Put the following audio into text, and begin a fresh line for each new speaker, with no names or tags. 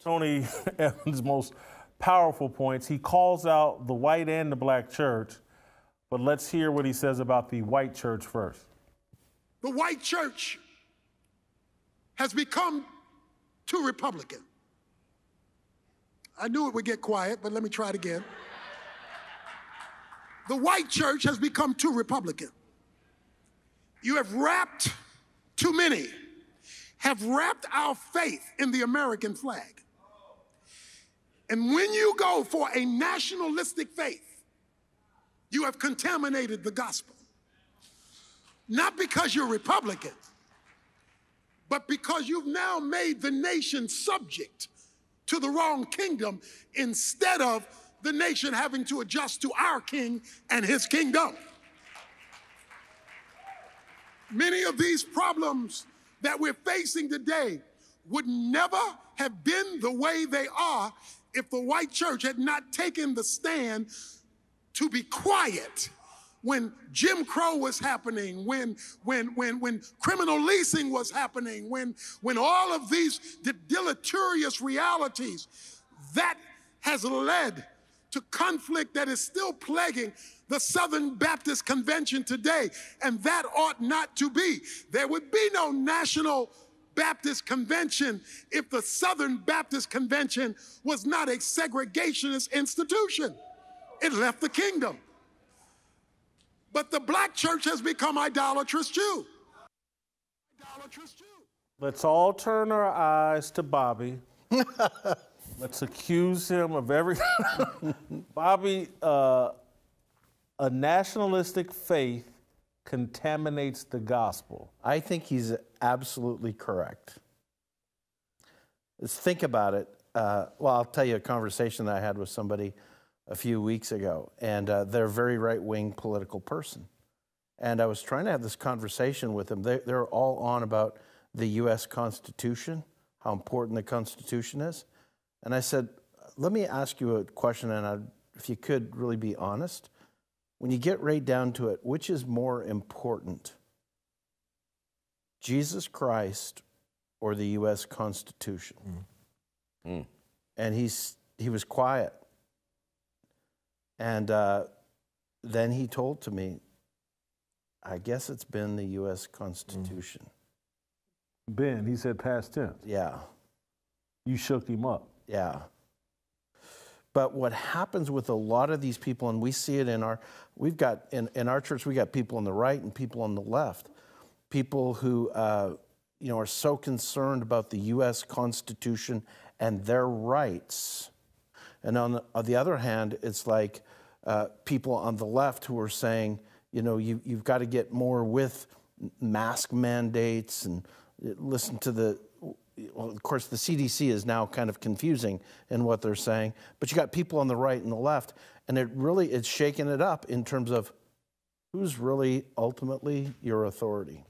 Tony Evans' most powerful points. He calls out the white and the black church, but let's hear what he says about the white church first.
The white church has become too Republican. I knew it would get quiet, but let me try it again. The white church has become too Republican. You have wrapped, too many have wrapped our faith in the American flag. And when you go for a nationalistic faith, you have contaminated the gospel. Not because you're Republican, but because you've now made the nation subject to the wrong kingdom instead of the nation having to adjust to our king and his kingdom. Many of these problems that we're facing today would never have been the way they are if the white church had not taken the stand to be quiet when Jim Crow was happening, when criminal leasing was happening, when all of these deleterious realities. That has led to conflict that is still plaguing the Southern Baptist Convention today, and that ought not to be. There would be no National Baptist Convention if the Southern Baptist Convention was not a segregationist institution. It left the kingdom. But the black church has become idolatrous too. Idolatrous too.
Let's all turn our eyes to Bobby. Let's accuse him of everything. Bobby, a nationalistic faith contaminates the gospel.
I think he's absolutely correct. Let's think about it. Well, I'll tell you a conversation that I had with somebody a few weeks ago, and they're a very right-wing political person. And I was trying to have this conversation with them. They're all on about the U.S. Constitution, how important the Constitution is. And I said, let me ask you a question, and if you could really be honest. When you get right down to it, which is more important, Jesus Christ or the U.S. Constitution? And he was quiet. And then he told to me, I guess it's been the U.S. Constitution.
Ben, he said past tense.
Yeah.
You shook him up.
Yeah. But what happens with a lot of these people, and we see it in our, we've got, in our church, we got people on the right and people on the left. People who, are so concerned about the U.S. Constitution and their rights. And on the other hand, it's like people on the left who are saying, you've got to get more with mask mandates and listen to the, well, of course, the CDC is now kind of confusing in what they're saying, but you got people on the right and the left, and it's shaking it up in terms of who's really ultimately your authority.